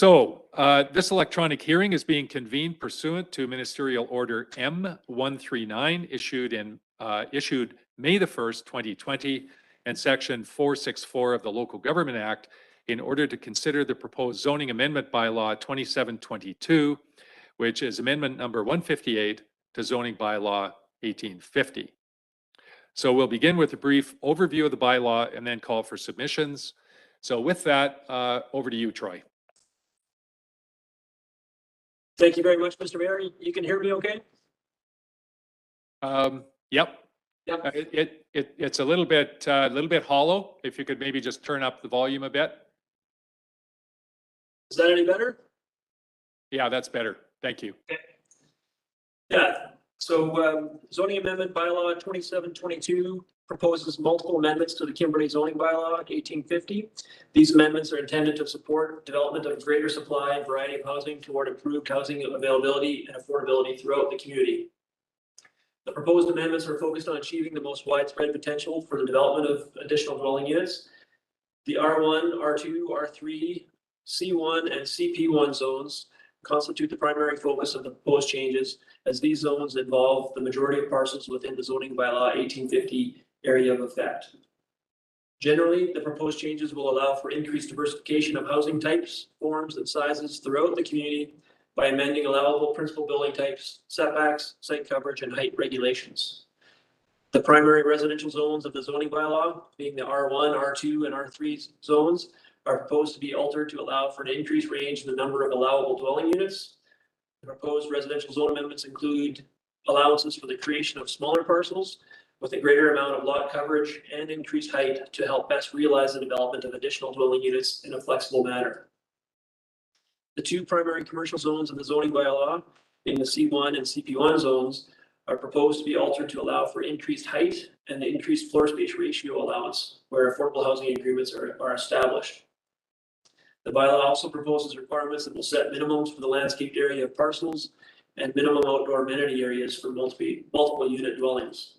This electronic hearing is being convened pursuant to Ministerial Order M139 issued May the 1st, 2020, and Section 464 of the Local Government Act in order to consider the proposed zoning amendment bylaw 2722, which is amendment number 158 to zoning bylaw 1850. So we'll begin with a brief overview of the bylaw and then call for submissions. So with that, over to you, Troy. Thank you very much, Mr. Mayor. You can hear me okay? Yep. Yep. It's a little bit hollow. If you could maybe just turn up the volume a bit. Is that any better? Yeah, that's better. Thank you. Okay. Yeah. So zoning amendment bylaw 2722 proposes multiple amendments to the Kimberley zoning bylaw 1850. These amendments are intended to support development of greater supply and variety of housing toward improved housing availability and affordability throughout the community. The proposed amendments are focused on achieving the most widespread potential for the development of additional dwelling units. The R1, R2, R3, C1, and CP1 zones constitute the primary focus of the proposed changes, as these zones involve the majority of parcels within the zoning bylaw 1850 area of effect. Generally, the proposed changes will allow for increased diversification of housing types, forms, and sizes throughout the community by amending allowable principal building types, setbacks, site coverage, and height regulations. The primary residential zones of the zoning bylaw, being the R1, R2, and R3 zones, are proposed to be altered to allow for an increased range in the number of allowable dwelling units. The proposed residential zone amendments include allowances for the creation of smaller parcels with a greater amount of lot coverage and increased height to help best realize the development of additional dwelling units in a flexible manner. The two primary commercial zones in the zoning bylaw, being the C1 and CP1 zones, are proposed to be altered to allow for increased height and the increased floor space ratio allowance where affordable housing agreements are established. The bylaw also proposes requirements that will set minimums for the landscaped area of parcels and minimum outdoor amenity areas for multiple unit dwellings.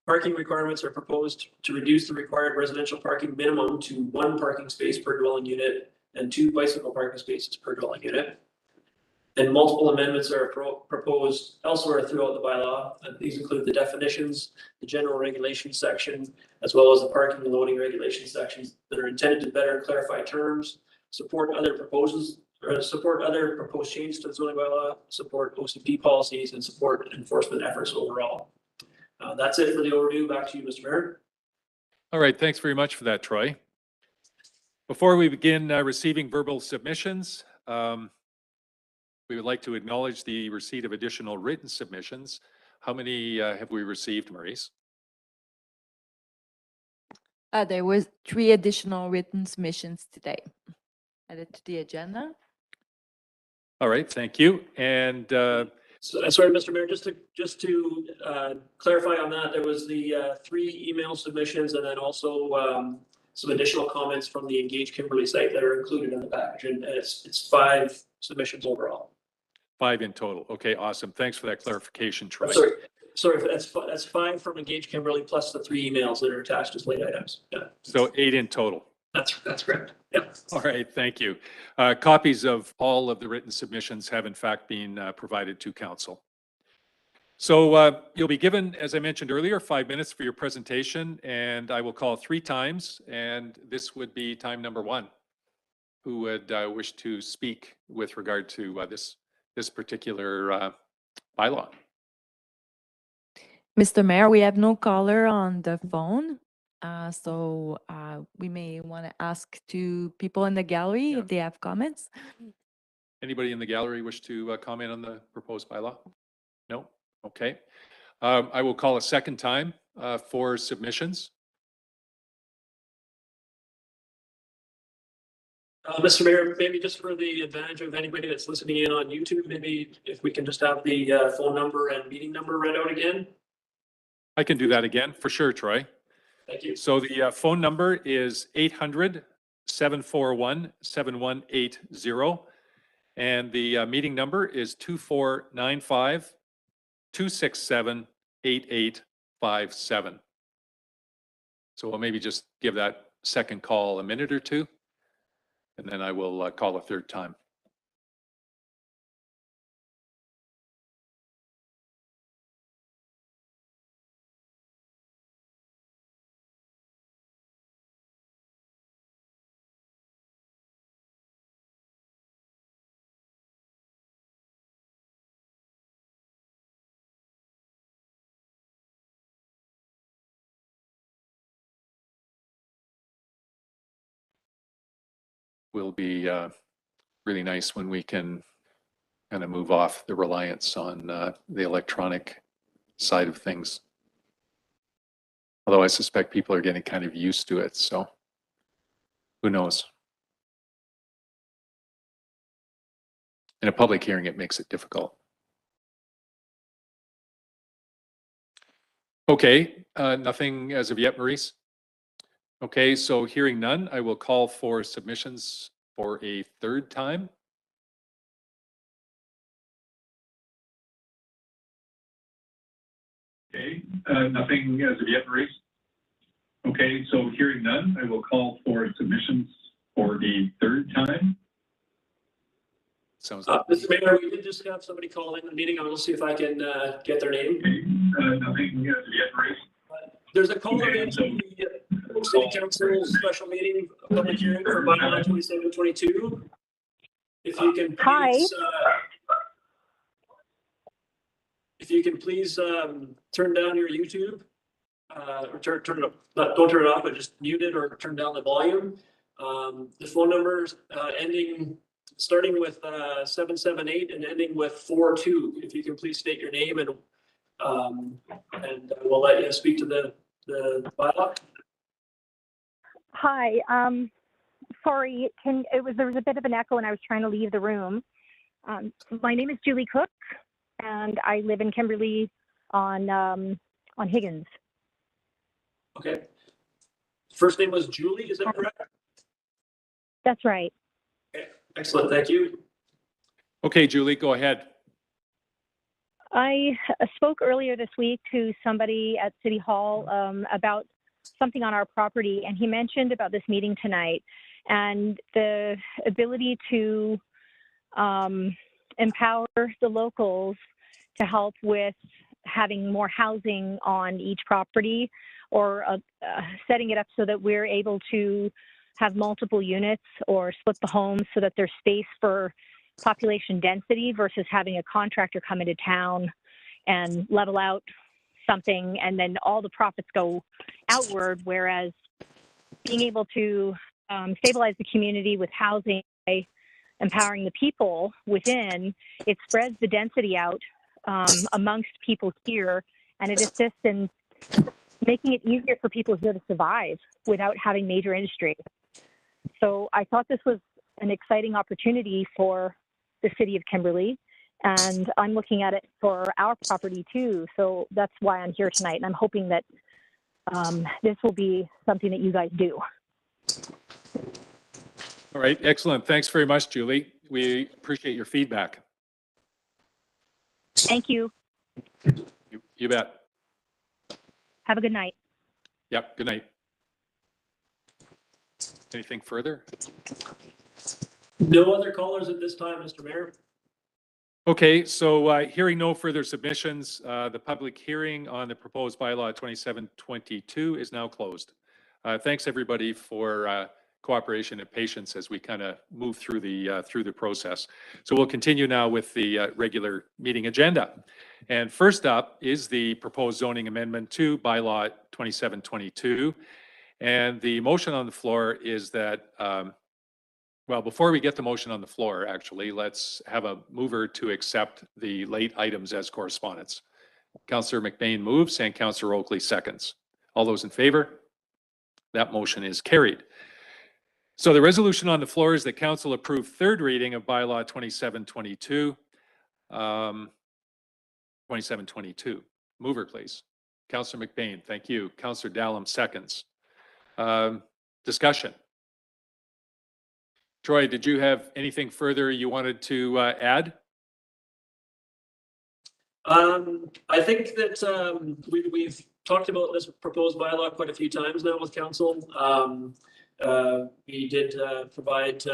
Parking requirements are proposed to reduce the required residential parking minimum to 1 parking space per dwelling unit and 2 bicycle parking spaces per dwelling unit. And multiple amendments are proposed elsewhere throughout the bylaw. These include the definitions, the general regulations section, as well as the parking and loading regulations sections that are intended to better clarify terms, support other proposed changes to the zoning bylaw, support OCP policies, and support enforcement efforts overall. That's it for the overview. Back to you, Mr. Mayor. All right. Thanks very much for that, Troy. Before we begin receiving verbal submissions, we would like to acknowledge the receipt of additional written submissions. How many have we received, Maurice? There was 3 additional written submissions today added to the agenda. All right, thank you. And sorry, Mr. Mayor, just to clarify on that, there was the 3 email submissions and then also some additional comments from the Engage Kimberley site that are included in the package, and it's 5 submissions overall. 5 in total. Okay, awesome. Thanks for that clarification, Troy. Sorry, that's 5 from Engage Kimberley plus the 3 emails that are attached as late items. Yeah. So 8 in total. That's correct. Yeah. All right, thank you. Copies of all of the written submissions have in fact been provided to council. So you'll be given, as I mentioned earlier, 5 minutes for your presentation, and I will call 3 times, and this would be time number 1. Who would wish to speak with regard to this particular bylaw? Mr. Mayor, we have no caller on the phone. So we may want to ask to people in the gallery if they have comments. Anybody in the gallery wish to comment on the proposed bylaw? No? Okay. I will call a second time for submissions. Mr. Mayor, maybe just for the advantage of anybody that's listening in on YouTube, maybe if we can just have the phone number and meeting number read out again. I can do that again for sure, Troy. Thank you. So the phone number is 800-741-7180. And the meeting number is 2495-267-8857. So we'll maybe just give that second call a minute or 2. and then I will call a third time. Will be really nice when we can kind of move off the reliance on the electronic side of things. Although I suspect people are getting kind of used to it, so who knows? In a public hearing, it makes it difficult. Okay, nothing as of yet, Maurice? Okay, so hearing none, I will call for submissions for a third time. Okay, nothing as of yet, Maurice? Okay, so hearing none, I will call for submissions for a third time. Sounds like Mr. Mayor, we did just have somebody call in the meeting. I will see if I can get their name. okay, nothing as of yet, Maurice? There's a call Okay, in so- the City Council special meeting, public hearing for bylaw 2722. If you can please, if you can please turn down your YouTube, or turn it up, don't turn it off, but just mute it or turn down the volume. The phone numbers starting with 778 and ending with 42. If you can please state your name and we'll let you speak to the bylaw. Hi, sorry, there was a bit of an echo and I was trying to leave the room. My name is Julie Cook and I live in Kimberley on Higgins. Okay. First name was Julie, is that correct? That's right. Okay. Excellent, thank you. Okay, Julie, go ahead. I spoke earlier this week to somebody at City Hall about something on our property, and he mentioned about this meeting tonight and the ability to empower the locals to help with having more housing on each property, or setting it up so that we're able to have multiple units or split the homes so that there's space for population density versus having a contractor come into town and level out something and then all the profits go outward, whereas being able to stabilize the community with housing by empowering the people within, it spreads the density out amongst people here, and it assists in making it easier for people here to survive without having major industry. So I thought this was an exciting opportunity for the city of Kimberley, and I'm looking at it for our property too. So that's why I'm here tonight, and I'm hoping that this will be something that you guys do. All right, excellent. Thanks very much, Julie. We appreciate your feedback. Thank you. You bet. Have a good night. Yep, good night. Anything further? No other callers at this time, Mr. Mayor. Okay, so hearing no further submissions, the public hearing on the proposed bylaw 2722 is now closed. Thanks everybody for cooperation and patience as we kind of move through the process. So we'll continue now with the regular meeting agenda. And first up is the proposed zoning amendment to bylaw 2722. And the motion on the floor is that, well, before we get the motion on the floor, actually, let's have a mover to accept the late items as correspondence. Councillor McBain moves and Councillor Oakley seconds. All those in favor? That motion is carried. So the resolution on the floor is that council approve third reading of bylaw 2722. 2722. Mover, please. Councillor McBain, thank you. Councillor Dallum seconds. Discussion. Troy, did you have anything further you wanted to add? I think that we've talked about this proposed bylaw quite a few times now with council. we did provide,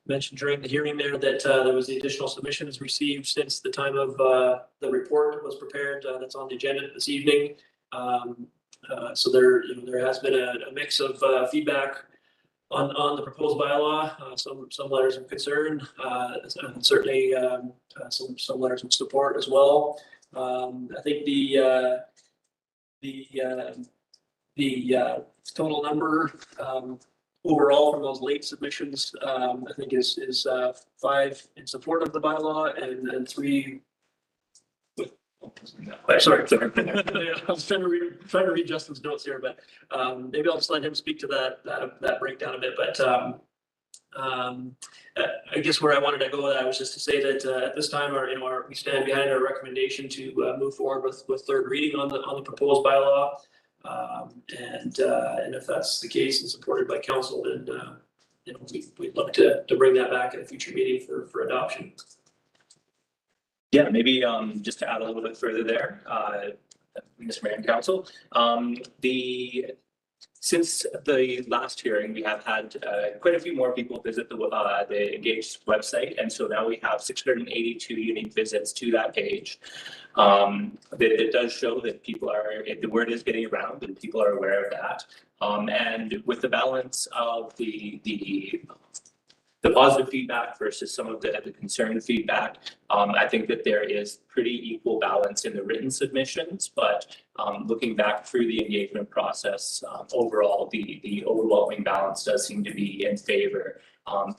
mentioned during the hearing there that there was the additional submissions received since the time of the report was prepared. That's on the agenda this evening. So there, there has been a mix of feedback on the proposed bylaw, some letters of concern, and certainly some letters of support as well. I think the total number overall from those late submissions, I think is 5 in support of the bylaw and 3 with. Sorry. I was trying to read Justin's notes here, but maybe I'll just let him speak to that breakdown a bit. But I guess where I wanted to go with that was just to say that at this time, we stand behind our recommendation to move forward with third reading on the proposed bylaw. And if that's the case and supported by council, then we'd look to bring that back at a future meeting for adoption. Yeah, maybe just to add a little bit further there, Mr. Mayor and Council, since the last hearing, we have had quite a few more people visit the Engaged website, and so now we have 682 unique visits to that page. It does show that the word is getting around and people are aware of that. And with the balance of the positive feedback versus some of the concerned feedback, I think that there is pretty equal balance in the written submissions, but looking back through the engagement process, overall, the overwhelming balance does seem to be in favor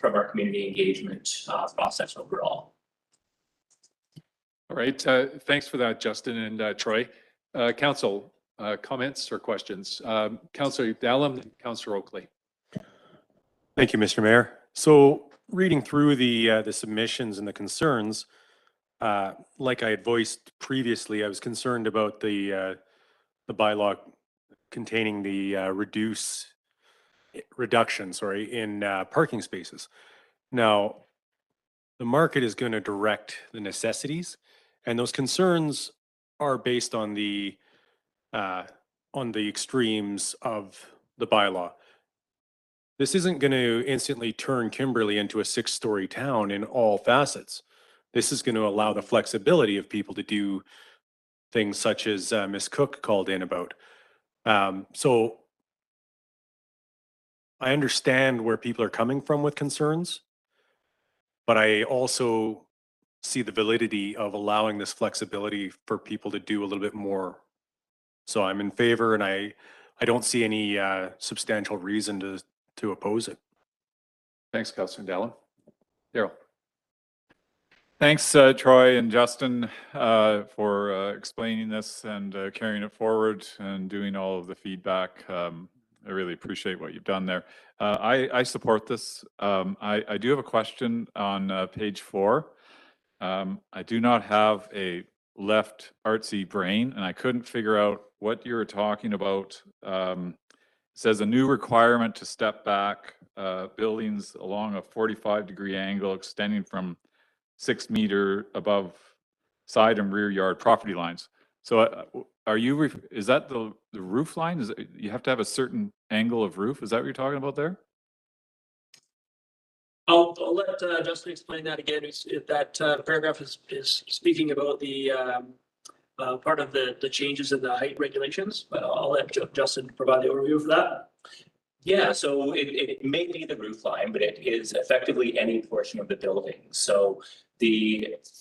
from our community engagement process overall. All right, thanks for that, Justin and Troy. Council, comments or questions? Councillor Dallum, Councillor Oakley. Thank you, Mr. Mayor. So reading through the submissions and the concerns, like I had voiced previously, I was concerned about the bylaw containing the reduction in parking spaces. Now, the market is going to direct the necessities, and those concerns are based on the extremes of the bylaw. This isn't going to instantly turn Kimberley into a 6-story town in all facets. This is going to allow the flexibility of people to do things such as Ms. Cook called in about. So I understand where people are coming from with concerns, but I also see the validity of allowing this flexibility for people to do a little bit more. So I'm in favor, and I don't see any substantial reason to oppose it. Thanks, Councillor Dallum. Daryl. Thanks, Troy and Justin, for explaining this and carrying it forward and doing all of the feedback. I really appreciate what you've done there. I support this. I do have a question on page 4. I do not have a left artsy brain, and I couldn't figure out what you were talking about. It says a new requirement to step back buildings along a 45-degree angle extending from 6 meters above side and rear yard property lines. So is that the roof line? You have to have a certain angle of roof? Is that what you're talking about there? I'll let Justin explain that again. That paragraph is speaking about the part of the changes in the height regulations, but I'll let Justin provide the overview for that. Yeah, so it may be the roof line, but it is effectively any portion of the building. So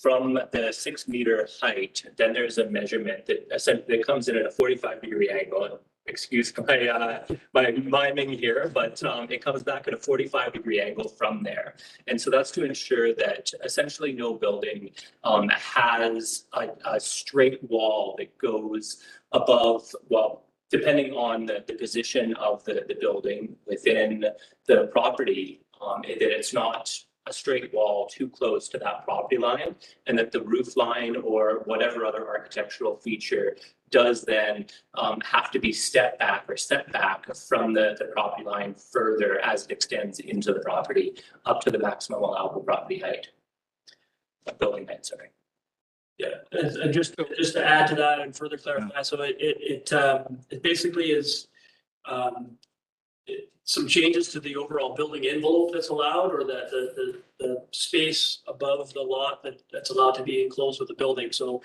from the 6-meter height, then there's a measurement that comes in at a 45-degree angle. Excuse my miming here, but it comes back at a 45-degree angle from there. And so that's to ensure that essentially no building has a straight wall that goes above, well, depending on the position of the building within the property, that it's not a straight wall too close to that property line, and that the roof line or whatever other architectural feature does then have to be stepped back or set back from the property line further as it extends into the property up to the maximum allowable property height. Building height, sorry. Yeah, and just to add to that and further clarify, so it basically is some changes to the overall building envelope that's allowed, or the space above the lot that's allowed to be enclosed with the building. So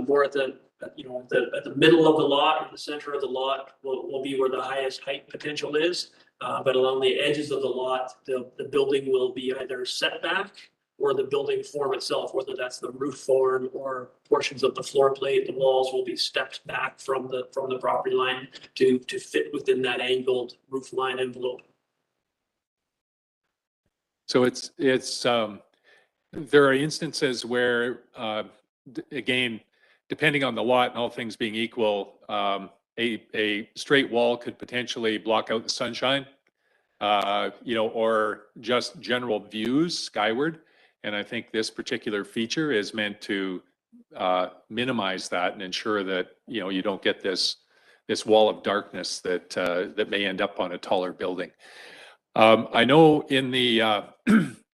more at the, at the middle of the lot, or the center of the lot will be where the highest height potential is. But along the edges of the lot, the building will be either set back, or the building form itself, whether that's the roof form or portions of the floor plate, the walls will be stepped back from the property line to fit within that angled roof line envelope. So there are instances where, again, depending on the lot and all things being equal, a straight wall could potentially block out the sunshine, or just general views skyward. And I think this particular feature is meant to minimize that and ensure that, you don't get this wall of darkness that may end up on a taller building. I know in the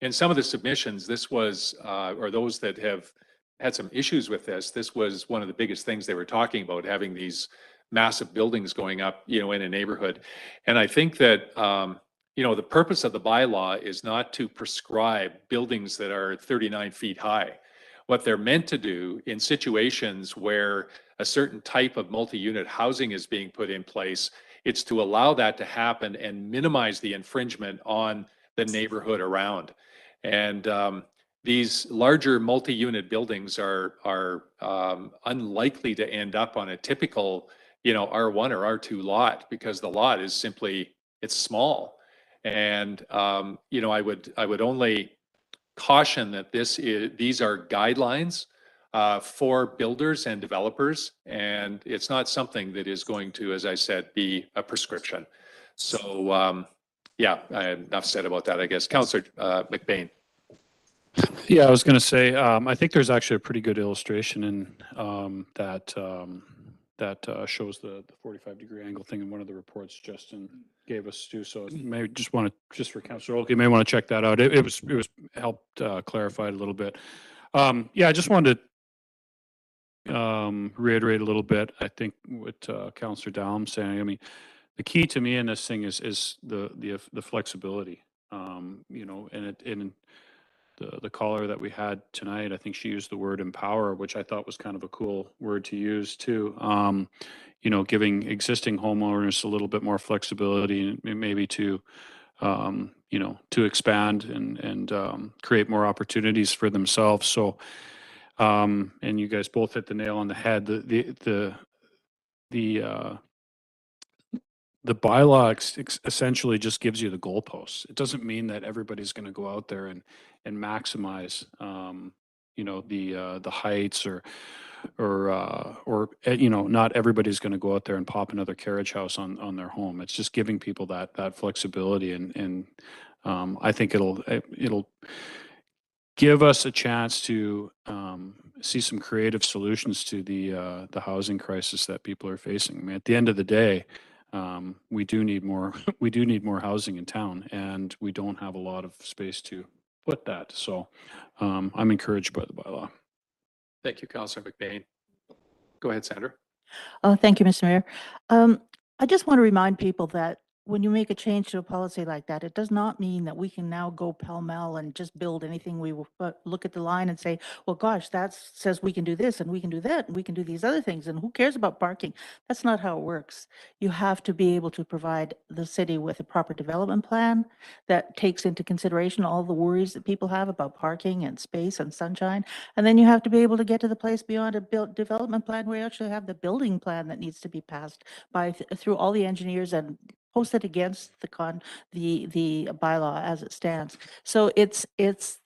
in some of the submissions, this was or those that have had some issues with this was one of the biggest things they were talking about, having these massive buildings going up, in a neighborhood. And I think that the purpose of the bylaw is not to prescribe buildings that are 39 feet high. What they're meant to do in situations where a certain type of multi-unit housing is being put in place, it's to allow that to happen and minimize the infringement on the neighborhood around. And these larger multi-unit buildings are unlikely to end up on a typical, R1 or R2 lot, because the lot is simply, it's small. And I would only caution that these are guidelines for builders and developers, and it's not something that is going to, as I said, be a prescription. So yeah, I have enough said about that, I guess. Councillor McBain. Yeah, I was going to say, I think there's actually a pretty good illustration in that shows the 45-degree angle thing in one of the reports Justin gave us too. So maybe just for Councillor Oakey, you may want to check that out. It was helped clarify it a little bit. Yeah, I just wanted to reiterate a little bit. I think what Councillor Dowlam saying. I mean, the key to me in this thing is the flexibility. And the caller that we had tonight, I think she used the word empower, which I thought was kind of a cool word to use too. Giving existing homeowners a little bit more flexibility, and maybe to expand and create more opportunities for themselves. So, and you guys both hit the nail on the head. The bylaw essentially just gives you the goalposts. It doesn't mean that everybody's going to go out there and maximize, the heights or not everybody's going to go out there and pop another carriage house on their home. It's just giving people that flexibility, and I think it'll give us a chance to see some creative solutions to the housing crisis that people are facing. I mean, at the end of the day, we do need more housing in town, and we don't have a lot of space to put that. So I'm encouraged by the bylaw. Thank you, Councillor McBain. Go ahead, Sandra. Thank you, Mr. Mayor. I just want to remind people that when you make a change to a policy like that, it does not mean that we can now go pell-mell and just build anything. We will look at the line and say, well, gosh, that says we can do this and we can do that and we can do these other things, and who cares about parking? That's not how it works. You have to be able to provide the city with a proper development plan that takes into consideration all the worries that people have about parking and space and sunshine. And then you have to be able to get to the place beyond a development plan where you actually have the building plan that needs to be passed by through all the engineers and posted against the bylaw as it stands. So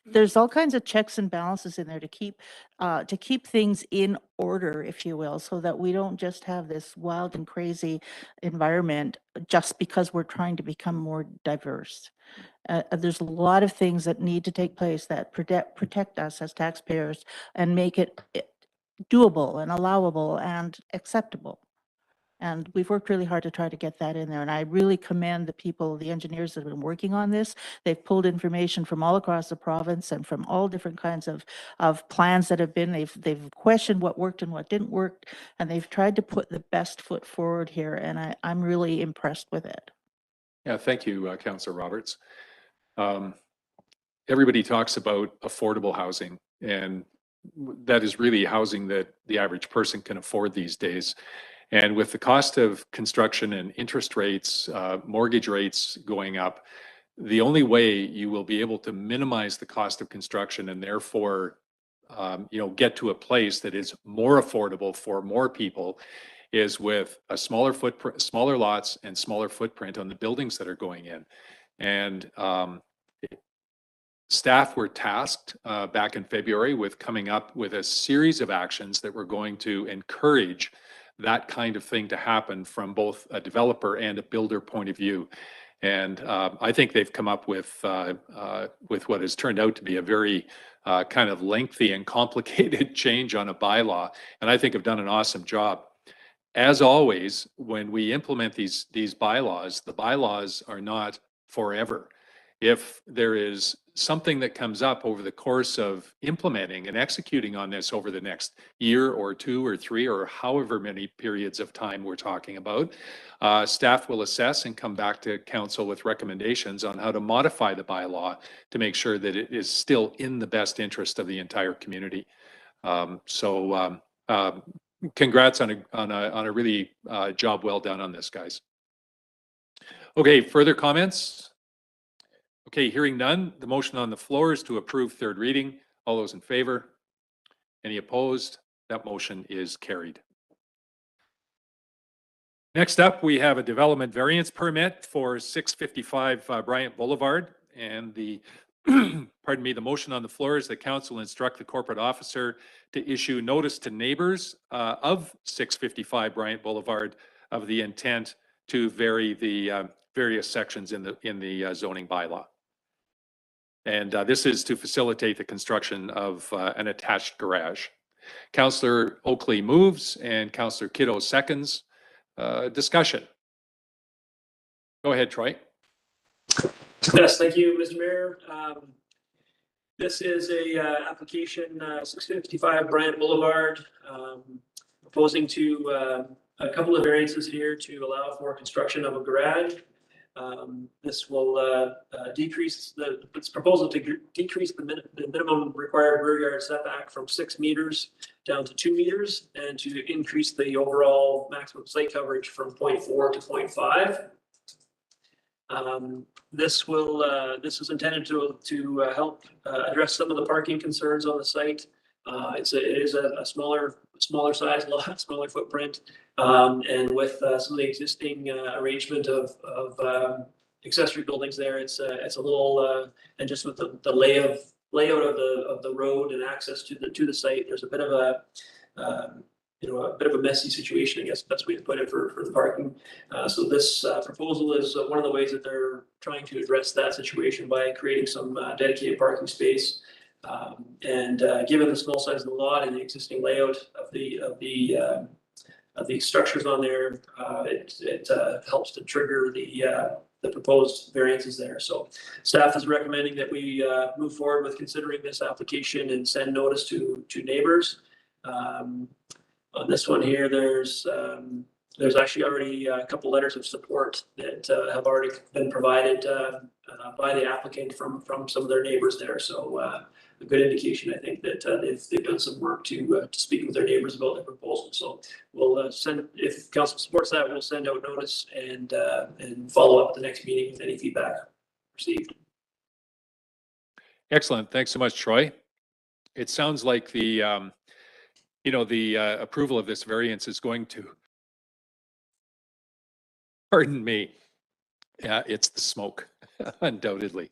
there's all kinds of checks and balances in there to keep things in order, if you will, so that we don't just have this wild and crazy environment just because we're trying to become more diverse. There's a lot of things that need to take place that protect us as taxpayers and make it doable and allowable and acceptable. And we've worked really hard to try to get that in there. And I really commend the engineers that have been working on this. They've pulled information from all across the province and from all different kinds of plans that have been. They've questioned what worked and what didn't work, and they've tried to put the best foot forward here. And I'm really impressed with it. Yeah, thank you, Councillor Roberts. Everybody talks about affordable housing, and that is really housing that the average person can afford these days. And with the cost of construction and interest rates, mortgage rates going up, the only way you will be able to minimize the cost of construction and therefore, get to a place that is more affordable for more people is with a smaller footprint, smaller lots and smaller footprint on the buildings that are going in. And staff were tasked back in February with coming up with a series of actions that were going to encourage that kind of thing to happen from both a developer and a builder point of view. And I think they've come up with what has turned out to be a very kind of lengthy and complicated change on a bylaw, and I think have done an awesome job. As always, when we implement these bylaws, the bylaws are not forever. If there is something that comes up over the course of implementing and executing on this over the next year or 2 or 3 or however many periods of time we're talking about, staff will assess and come back to council with recommendations on how to modify the bylaw to make sure that it is still in the best interest of the entire community. Congrats on a really job well done on this, guys. Okay, further comments? Okay, hearing none, the motion on the floor is to approve third reading. All those in favor? Any opposed? That motion is carried. Next up, we have a development variance permit for 655 Bryant Boulevard, and the pardon me, the motion on the floor is that council instruct the corporate officer to issue notice to neighbors of 655 Bryant Boulevard of the intent to vary the various sections in the zoning bylaw. And this is to facilitate the construction of an attached garage. Councillor Oakley moves and Councillor Kiddo seconds. Discussion. Go ahead, Troy. Yes, thank you, Mr. Mayor. This is a application 655 Bryant Boulevard, proposing to a couple of variances here to allow for construction of a garage. This will decrease its proposal to decrease the minimum required rear yard setback from 6 meters down to 2 meters, and to increase the overall maximum site coverage from 0.4 to 0.5. This is intended to help address some of the parking concerns on the site. It is a smaller size lot, smaller footprint, and with some of the existing arrangement of accessory buildings there, it's a little and just with the layout of the road and access to the site, there's a bit of a messy situation, I guess, best way to put it, for the parking. So this proposal is one of the ways that they're trying to address that situation by creating some dedicated parking space. And given the small size of the lot and the existing layout of the structures on there, it helps to trigger the proposed variances there. So staff is recommending that we move forward with considering this application and send notice to neighbors. On this one here, there's actually already a couple letters of support that have already been provided by the applicant from some of their neighbors there. So a good indication, I think, that they've done some work to speak with their neighbors about the proposal. So we'll send, if council supports that, we'll send out notice and follow up at the next meeting with any feedback received. Excellent. Thanks so much, Troy. It sounds like the approval of this variance is going to, pardon me, it's the smoke, undoubtedly.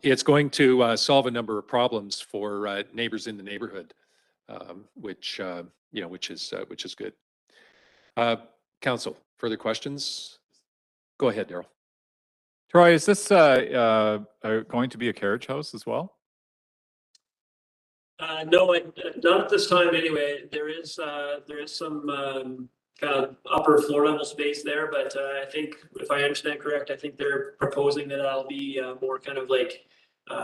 It's going to solve a number of problems for neighbors in the neighborhood, which is good. Council, further questions? Go ahead, Daryl. Troy, is this going to be a carriage house as well? No, not at this time anyway. There is some kind of upper floor level space there, but I think, if I understand correct, I think they're proposing that that'll be more kind of like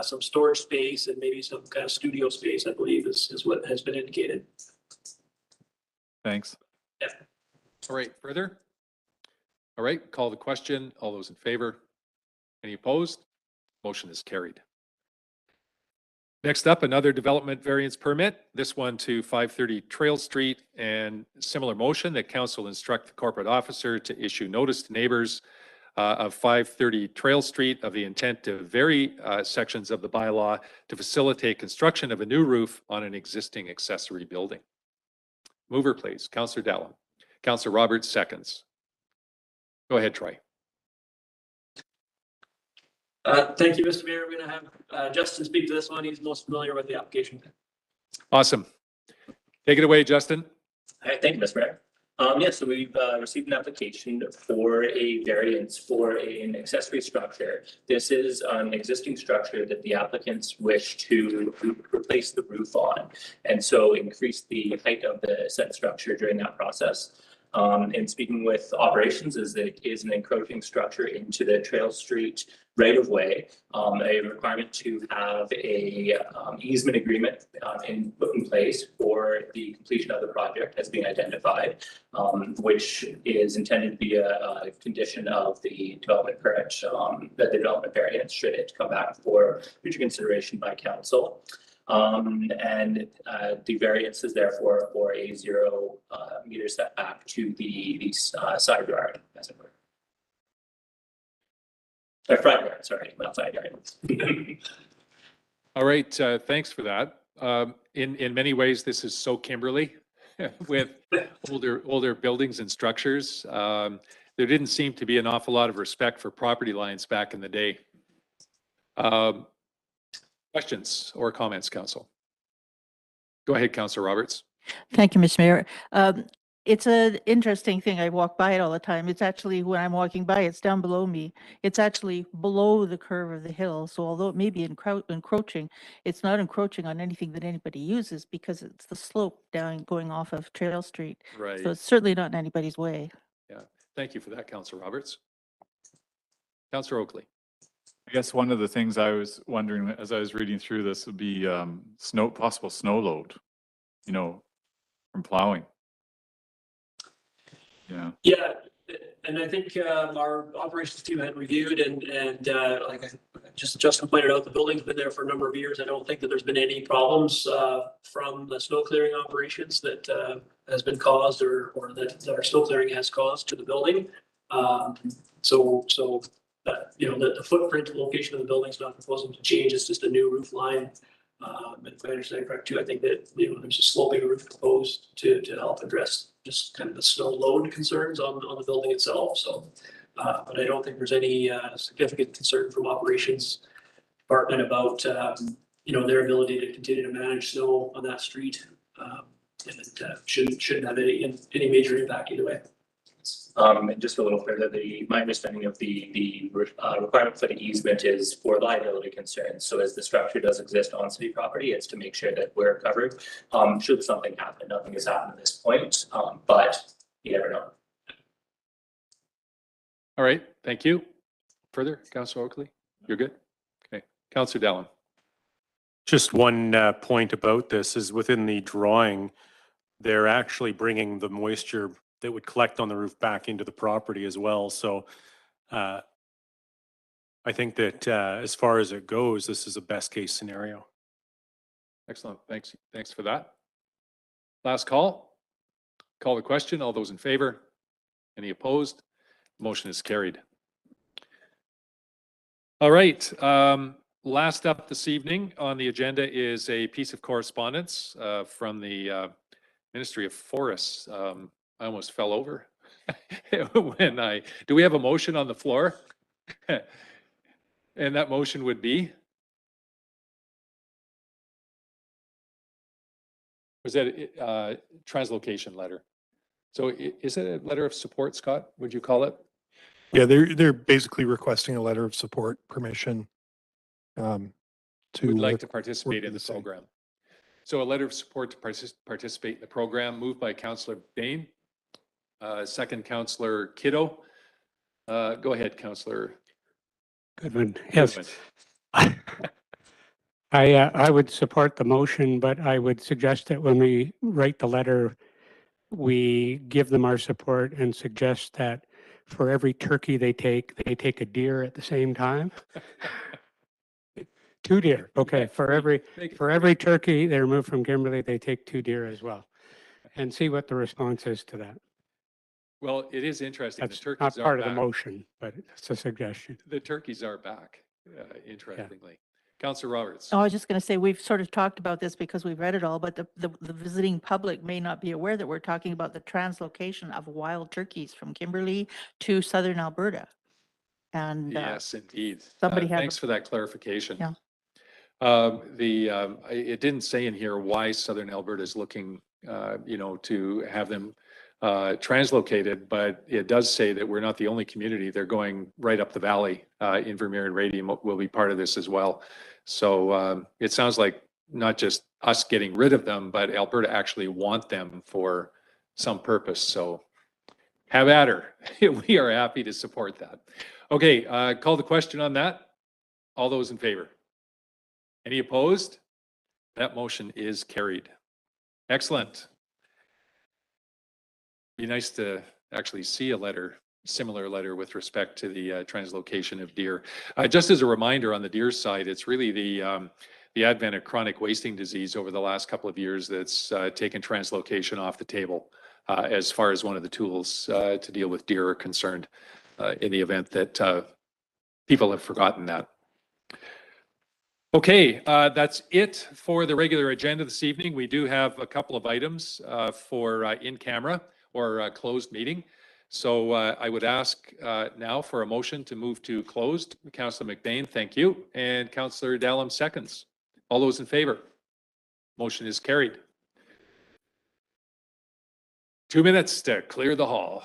some storage space and maybe some kind of studio space, I believe is what has been indicated. Thanks. Yeah. All right, further? All right, call the question. All those in favor? Any opposed? Motion is carried. Next up, another development variance permit, this one to 530 Trail Street, and similar motion that council instruct the corporate officer to issue notice to neighbors of 530 Trail Street of the intent to vary sections of the bylaw to facilitate construction of a new roof on an existing accessory building. Mover, please. Councillor Dallin. Councillor Roberts seconds. Go ahead, Troy. Thank you, Mr. Mayor. I'm going to have Justin speak to this one. He's most familiar with the application. Awesome. Take it away, Justin. All right, thank you, Mr. Mayor. Yes, so we've received an application for a variance for an accessory structure. This is an existing structure that the applicants wish to replace the roof on, and so increase the height of the said structure during that process. And speaking with operations, is that it is an encroaching structure into the Trail Street right of way, a requirement to have a easement agreement put in place for the completion of the project has been identified, which is intended to be a condition of the development permit, that the development variance should it come back for future consideration by council. And the variance is therefore for a 0 meter setback to the side yard, as it were. Front yard, sorry, not side yard. All right, thanks for that. In many ways, this is so Kimberly with older buildings and structures. There didn't seem to be an awful lot of respect for property lines back in the day. Questions or comments, council? Go ahead, Councillor Roberts. Thank you, Mr. Mayor. It's an interesting thing. I walk by it all the time. It's actually, when I'm walking by, it's down below me. It's actually below the curve of the hill. So although it may be encroaching, it's not encroaching on anything that anybody uses because it's the slope down going off of Trail Street. Right. So it's certainly not in anybody's way. Yeah. Thank you for that, Councillor Roberts. Councillor Oakley. I guess one of the things I was wondering as I was reading through this would be possible snow load, you know, from plowing. Yeah. Yeah, and I think our operations team had reviewed and like Justin pointed out, the building's been there for a number of years. I don't think that there's been any problems from the snow clearing operations that has been caused or that our snow clearing has caused to the building. So you know, the footprint location of the building is not proposing to change. It's just a new roof line. And if I understand correct too, I think that, you know, there's a sloping roof proposed to help address just kind of the snow load concerns on the building itself. So, but I don't think there's any significant concern from operations department about, you know, their ability to continue to manage snow on that street. And it shouldn't have any major impact either way. And just a little further, my understanding of the requirement for the easement is for liability concerns. So as the structure does exist on city property, it's to make sure that we're covered. Should something happen, nothing has happened at this point, but you never know. All right, thank you. Further, Councillor Oakley? You're good? Okay. Councillor Dallin. Just one point about this is within the drawing, they're actually bringing the moisture that would collect on the roof back into the property as well. So I think that as far as it goes, this is a best case scenario. Excellent. Thanks for that. Last call. Call the question. All those in favor? Any opposed? Motion is carried. All right. Last up this evening on the agenda is a piece of correspondence from the Ministry of Forests. I almost fell over do we have a motion on the floor? And that motion would be? Was that a translocation letter? So is it a letter of support, Scott? Would you call it? Yeah, they're basically requesting a letter of support, permission to. Would like to participate work in the with the same. program. So a letter of support to participate in the program, moved by Councillor Bain. Second, Councillor Kiddo. Go ahead, Councillor. Goodman. Yes. I would support the motion, but I would suggest that when we write the letter, we give them our support and suggest that for every turkey they take a deer at the same time? 2 deer. Okay, for every turkey they remove from Kimberley, they take 2 deer as well. And see what the response is to that. Well, it is interesting. The That's not turkeys are part of the back. motion, but it's a suggestion. The turkeys are back, interestingly. Councillor Roberts. Oh, I was just going to say, we've sort of talked about this because we've read it all, but the visiting public may not be aware that we're talking about the translocation of wild turkeys from Kimberley to southern Alberta. And Yes, indeed. somebody had- Thanks for that clarification. Yeah. It didn't say in here why southern Alberta is looking, to have them translocated, but it does say that we're not the only community. They're going right up the valley. Invermere and Radium will be part of this as well. So it sounds like not just us getting rid of them, but Alberta actually want them for some purpose. So have at her. We are happy to support that. Okay, call the question on that. All those in favor? Any opposed? That motion is carried. Excellent. Be nice to actually see a letter, similar letter with respect to the translocation of deer. Just as a reminder on the deer side, it's really the advent of chronic wasting disease over the last couple of years that's taken translocation off the table as far as one of the tools to deal with deer are concerned in the event that people have forgotten that. Okay, that's it for the regular agenda this evening. We do have a couple of items for in camera or closed meeting. So I would ask now for a motion to move to closed. Councillor McBain, thank you. And Councillor Dallum seconds. All those in favor? Motion is carried. 2 minutes to clear the hall.